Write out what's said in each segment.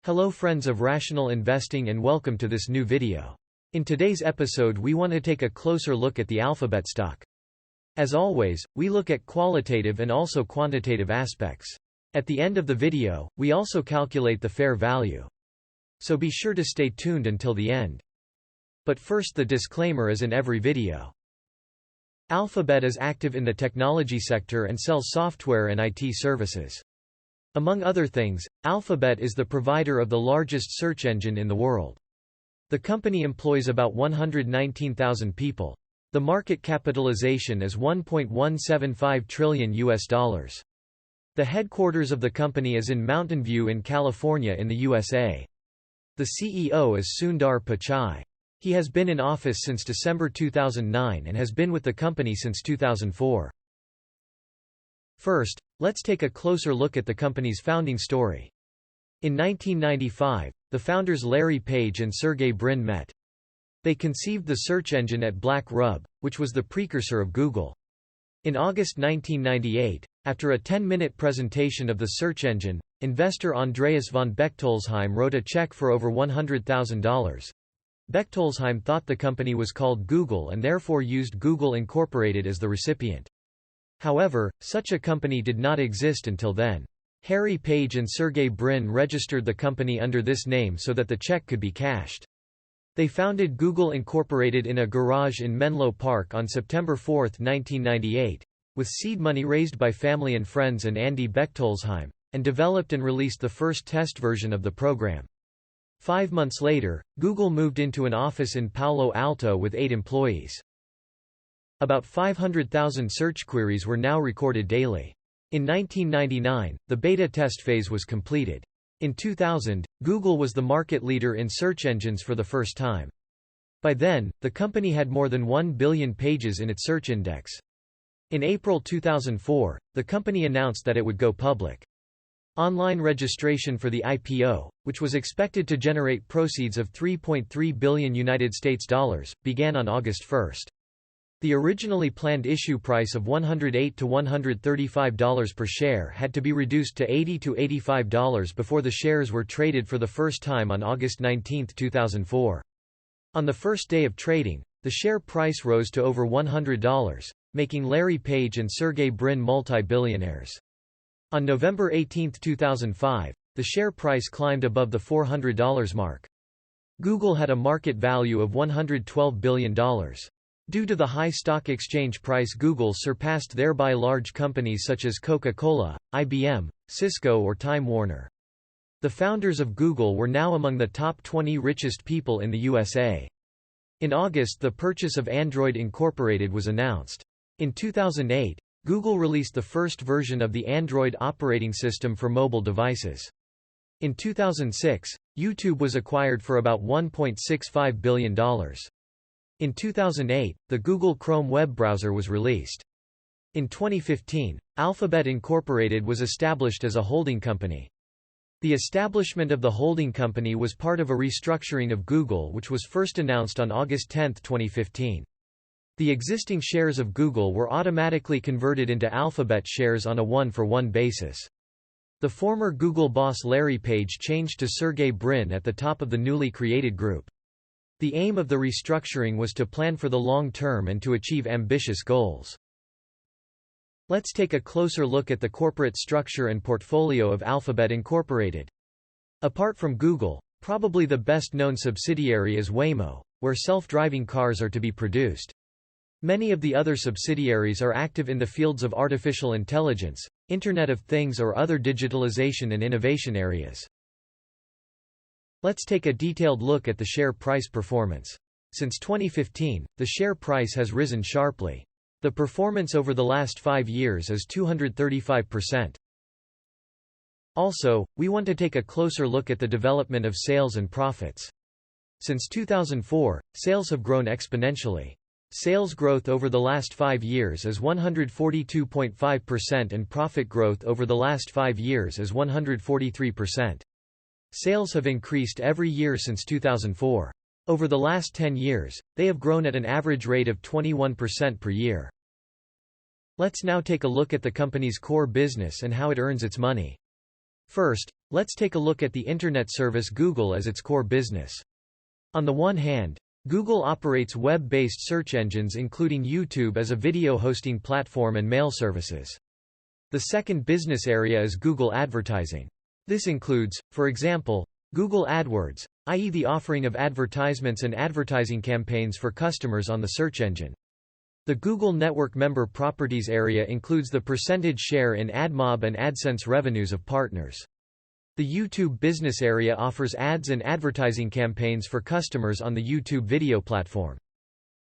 Hello friends of rational investing and welcome to this new video. In today's episode we want to take a closer look at the Alphabet stock. As always, we look at qualitative and also quantitative aspects. At the end of the video, we also calculate the fair value. So be sure to stay tuned until the end. But first, the disclaimer as in every video. Alphabet is active in the technology sector and sells software and IT services. Among other things, Alphabet is the provider of the largest search engine in the world. The company employs about 119,000 people. The market capitalization is $1.175 trillion. The headquarters of the company is in Mountain View in California in the USA. The CEO is Sundar Pichai. He has been in office since December 2009 and has been with the company since 2004. First, let's take a closer look at the company's founding story. In 1995, the founders Larry Page and Sergey Brin met. They conceived the search engine at Black Rub, which was the precursor of Google. In August 1998, after a 10-minute presentation of the search engine, investor Andreas von Bechtolsheim wrote a check for over $100,000. Bechtolsheim thought the company was called Google and therefore used Google Incorporated as the recipient. However, such a company did not exist until then. Harry Page and Sergey Brin registered the company under this name so that the check could be cashed. They founded Google Incorporated in a garage in Menlo Park on September 4, 1998, with seed money raised by family and friends and Andy Bechtolsheim, and developed and released the first test version of the program. 5 months later, Google moved into an office in Palo Alto with 8 employees. About 500,000 search queries were now recorded daily. In 1999, the beta test phase was completed. In 2000, Google was the market leader in search engines for the first time. By then, the company had more than 1 billion pages in its search index. In April 2004, the company announced that it would go public. Online registration for the IPO, which was expected to generate proceeds of $3.3 billion, began on August 1. The originally planned issue price of $108 to $135 per share had to be reduced to $80 to $85 before the shares were traded for the first time on August 19, 2004. On the first day of trading, the share price rose to over $100, making Larry Page and Sergey Brin multi-billionaires. On November 18, 2005, the share price climbed above the $400 mark. Google had a market value of $112 billion. Due to the high stock exchange price, Google surpassed thereby large companies such as Coca-Cola, IBM, Cisco or Time Warner. The founders of Google were now among the top 20 richest people in the USA. In August, the purchase of Android Incorporated was announced. In 2008, Google released the first version of the Android operating system for mobile devices. In 2006, YouTube was acquired for about $1.65 billion. In 2008, the Google Chrome web browser was released. In 2015, Alphabet Incorporated was established as a holding company. The establishment of the holding company was part of a restructuring of Google which was first announced on August 10, 2015. The existing shares of Google were automatically converted into Alphabet shares on a one-for-one basis. The former Google boss Larry Page changed to Sergey Brin at the top of the newly created group. The aim of the restructuring was to plan for the long term and to achieve ambitious goals. Let's take a closer look at the corporate structure and portfolio of Alphabet Incorporated. Apart from Google, probably the best-known subsidiary is Waymo, where self-driving cars are to be produced. Many of the other subsidiaries are active in the fields of artificial intelligence, Internet of Things or other digitalization and innovation areas. Let's take a detailed look at the share price performance. Since 2015, the share price has risen sharply. The performance over the last 5 years is 235%. Also, we want to take a closer look at the development of sales and profits. Since 2004, sales have grown exponentially. Sales growth over the last 5 years is 142.5% and profit growth over the last 5 years is 143%. Sales have increased every year since 2004. Over the last 10 years, they have grown at an average rate of 21% per year. Let's now take a look at the company's core business and how it earns its money. First, Let's take a look at the Internet service Google as its core business. On the one hand, Google operates web-based search engines including YouTube as a video hosting platform and mail services. The second business area is Google advertising. This includes, for example, Google AdWords, i.e. the offering of advertisements and advertising campaigns for customers on the search engine. The Google Network Member Properties area includes the percentage share in AdMob and AdSense revenues of partners. The YouTube business area offers ads and advertising campaigns for customers on the YouTube video platform.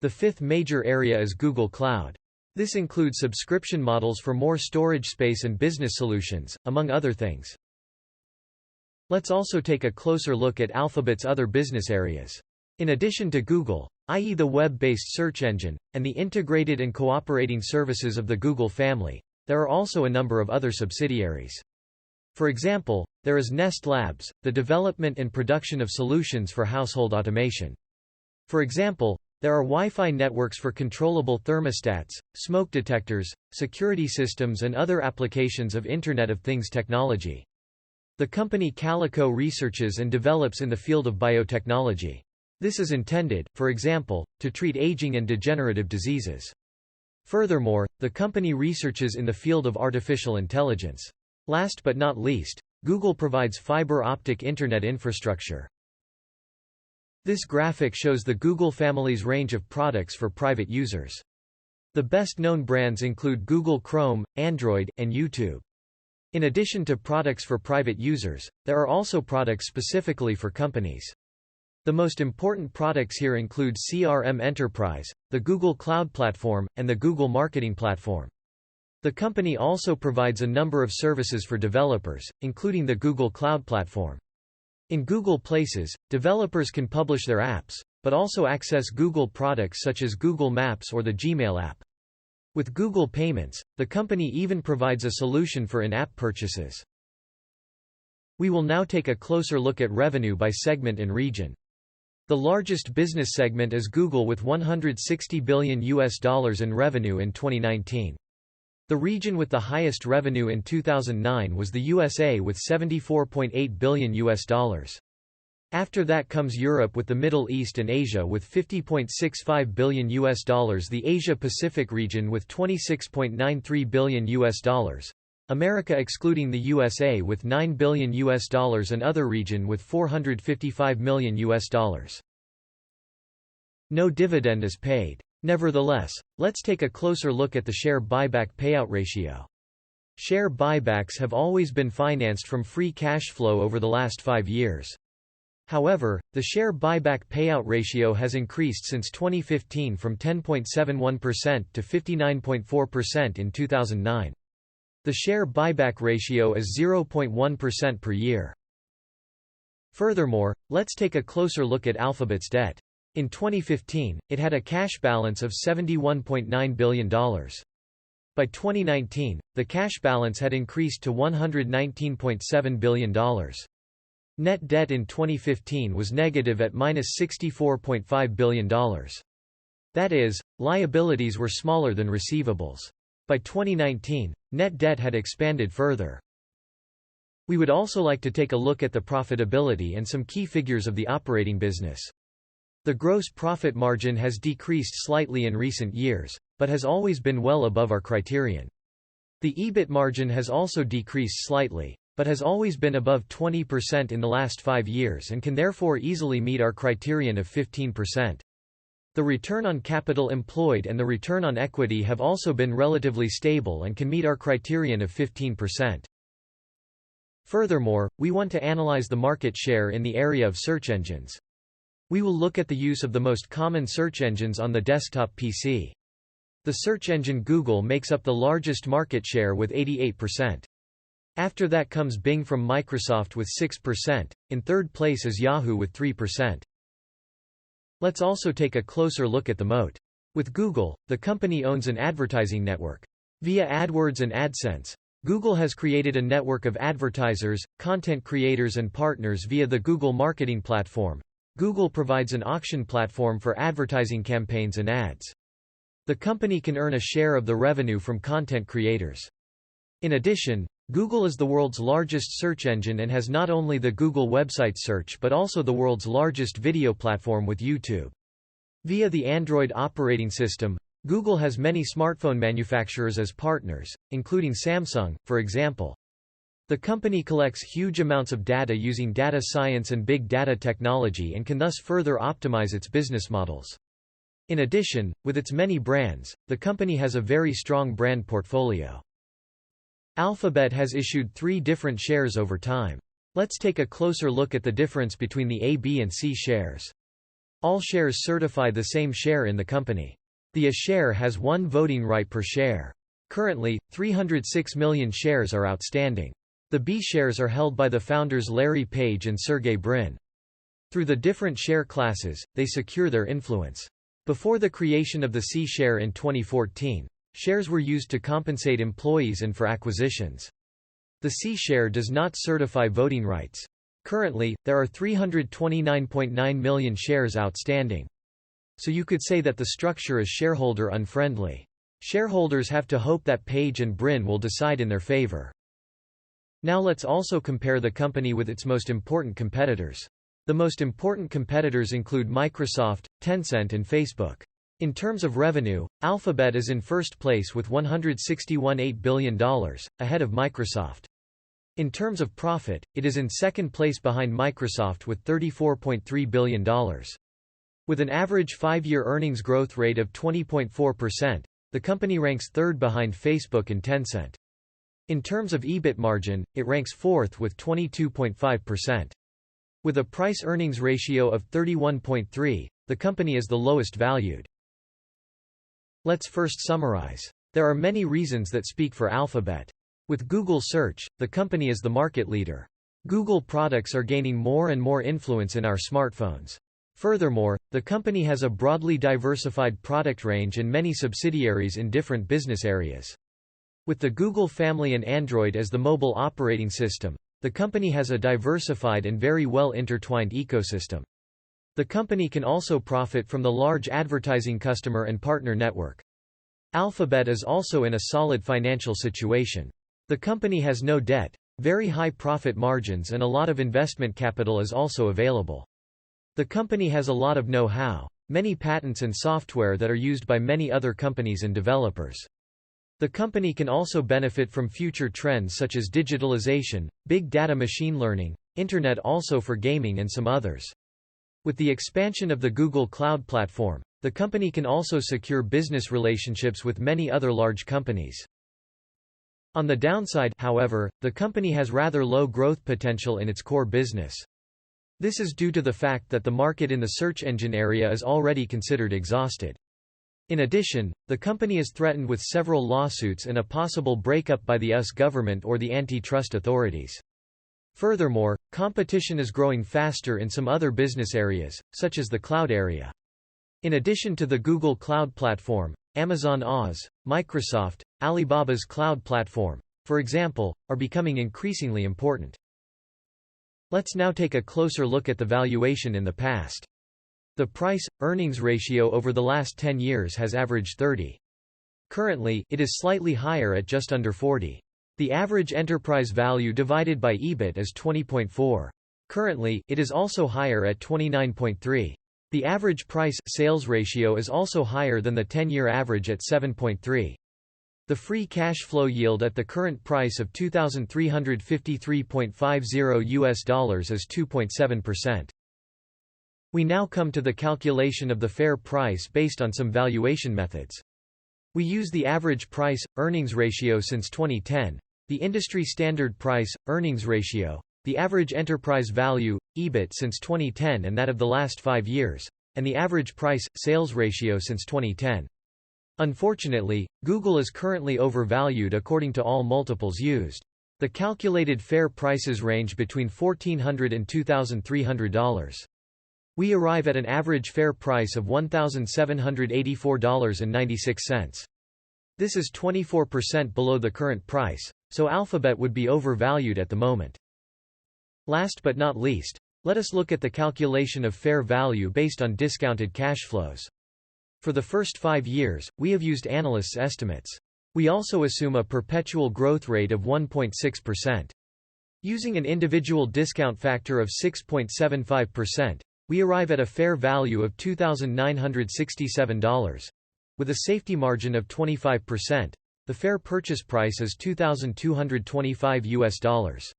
The fifth major area is Google Cloud. This includes subscription models for more storage space and business solutions, among other things. Let's also take a closer look at Alphabet's other business areas. In addition to Google, i.e. the web-based search engine, and the integrated and cooperating services of the Google family, there are also a number of other subsidiaries. For example, there is Nest Labs, the development and production of solutions for household automation. For example, there are Wi-Fi networks for controllable thermostats, smoke detectors, security systems and other applications of Internet of Things technology. The company Calico researches and develops in the field of biotechnology. This is intended, for example, to treat aging and degenerative diseases. Furthermore, the company researches in the field of artificial intelligence. Last but not least, Google provides fiber optic Internet infrastructure. This graphic shows the Google family's range of products for private users. The best-known brands include Google Chrome, Android, and YouTube. In addition to products for private users, there are also products specifically for companies. The most important products here include CRM Enterprise, the Google Cloud Platform, and the Google Marketing Platform. The company also provides a number of services for developers, including the Google Cloud Platform. In Google Places, developers can publish their apps, but also access Google products such as Google Maps or the Gmail app. With Google Payments, the company even provides a solution for in-app purchases. We will now take a closer look at revenue by segment and region. The largest business segment is Google with $160 billion in revenue in 2019. The region with the highest revenue in 2009 was the USA with $74.8 billion. After that comes Europe with the Middle East and Asia with $50.65 billion, the Asia-Pacific region with $26.93 billion, America excluding the USA with $9 billion and other region with $455 million. No dividend is paid. Nevertheless, let's take a closer look at the share buyback payout ratio. Share buybacks have always been financed from free cash flow over the last 5 years. However, the share buyback payout ratio has increased since 2015 from 10.71% to 59.4% in 2009. The share buyback ratio is 0.1% per year. Furthermore, let's take a closer look at Alphabet's debt. In 2015, it had a cash balance of $71.9 billion. By 2019, the cash balance had increased to $119.7 billion. Net debt in 2015 was negative at -$64.5 billion. That is, liabilities were smaller than receivables. By 2019, net debt had expanded further. We would also like to take a look at the profitability and some key figures of the operating business. The gross profit margin has decreased slightly in recent years, but has always been well above our criterion. The EBIT margin has also decreased slightly, but has always been above 20% in the last 5 years and can therefore easily meet our criterion of 15%. The return on capital employed and the return on equity have also been relatively stable and can meet our criterion of 15%. Furthermore, we want to analyze the market share in the area of search engines. We will look at the use of the most common search engines on the desktop PC. The search engine Google makes up the largest market share with 88%. After that comes Bing from Microsoft with 6%, in third place is Yahoo with 3%. Let's also take a closer look at the moat. With Google, the company owns an advertising network. Via AdWords and AdSense, Google has created a network of advertisers, content creators and partners via the Google Marketing Platform. Google provides an auction platform for advertising campaigns and ads. The company can earn a share of the revenue from content creators. In addition, Google is the world's largest search engine and has not only the Google website search but also the world's largest video platform with YouTube. Via the Android operating system, Google has many smartphone manufacturers as partners, including Samsung, for example. The company collects huge amounts of data using data science and big data technology and can thus further optimize its business models. In addition, with its many brands, the company has a very strong brand portfolio. Alphabet has issued 3 different shares over time. Let's take a closer look at the difference between the A, B and C shares. All shares certify the same share in the company. The A share has 1 voting right per share. Currently, 306 million shares are outstanding. The B shares are held by the founders Larry Page and Sergey Brin. Through the different share classes, they secure their influence. Before the creation of the C share in 2014, shares were used to compensate employees and for acquisitions. The C share does not certify voting rights. Currently, there are 329.9 million shares outstanding. So you could say that the structure is shareholder unfriendly. Shareholders have to hope that Page and Brin will decide in their favor. Now let's also compare the company with its most important competitors. The most important competitors include Microsoft, Tencent and Facebook. In terms of revenue, Alphabet is in first place with $161.8 billion, ahead of Microsoft. In terms of profit, it is in second place behind Microsoft with $34.3 billion. With an average 5-year earnings growth rate of 20.4%, the company ranks third behind Facebook and Tencent. In terms of EBIT margin, it ranks fourth with 22.5%. With a price-earnings ratio of 31.3, the company is the lowest valued. Let's first summarize. There are many reasons that speak for Alphabet. With Google Search, the company is the market leader. Google products are gaining more and more influence in our smartphones. Furthermore, the company has a broadly diversified product range and many subsidiaries in different business areas. With the Google family and Android as the mobile operating system, the company has a diversified and very well intertwined ecosystem. The company can also profit from the large advertising customer and partner network. Alphabet is also in a solid financial situation. The company has no debt, very high profit margins and a lot of investment capital is also available. The company has a lot of know-how, many patents and software that are used by many other companies and developers. The company can also benefit from future trends such as digitalization, big data machine learning, internet also for gaming and some others. With the expansion of the Google Cloud Platform, the company can also secure business relationships with many other large companies. On the downside, however, the company has rather low growth potential in its core business. This is due to the fact that the market in the search engine area is already considered exhausted. In addition, the company is threatened with several lawsuits and a possible breakup by the US government or the antitrust authorities. Furthermore, competition is growing faster in some other business areas, such as the cloud area. In addition to the Google Cloud Platform, Amazon Oz, Microsoft, Alibaba's cloud platform, for example, are becoming increasingly important. Let's now take a closer look at the valuation in the past. The price-earnings ratio over the last 10 years has averaged 30. Currently, it is slightly higher at just under 40. The average enterprise value divided by EBIT is 20.4. Currently, it is also higher at 29.3. The average price-sales ratio is also higher than the 10-year average at 7.3. The free cash flow yield at the current price of $2,353.50 is 2.7%. We now come to the calculation of the fair price based on some valuation methods. We use the average price-earnings ratio since 2010, the industry standard price-earnings ratio, the average enterprise value, EBIT since 2010 and that of the last 5 years, and the average price-sales ratio since 2010. Unfortunately, Google is currently overvalued according to all multiples used. The calculated fair prices range between $1,400 and $2,300. We arrive at an average fair price of $1,784.96. This is 24% below the current price, so Alphabet would be overvalued at the moment. Last but not least, let us look at the calculation of fair value based on discounted cash flows. For the first 5 years, we have used analysts' estimates. We also assume a perpetual growth rate of 1.6%. Using an individual discount factor of 6.75%, we arrive at a fair value of $2,967. With a safety margin of 25%, the fair purchase price is $2,225.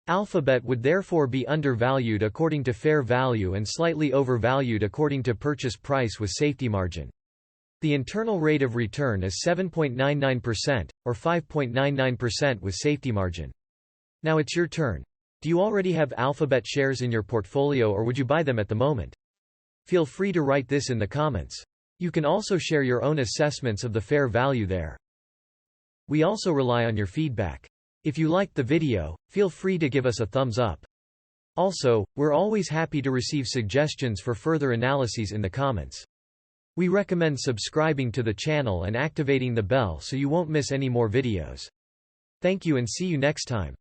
Alphabet would therefore be undervalued according to fair value and slightly overvalued according to purchase price with safety margin. The internal rate of return is 7.99%, or 5.99% with safety margin. Now it's your turn. Do you already have Alphabet shares in your portfolio, or would you buy them at the moment? Feel free to write this in the comments. You can also share your own assessments of the fair value there. We also rely on your feedback. If you liked the video, feel free to give us a thumbs up. Also, we're always happy to receive suggestions for further analyses in the comments. We recommend subscribing to the channel and activating the bell so you won't miss any more videos. Thank you and see you next time.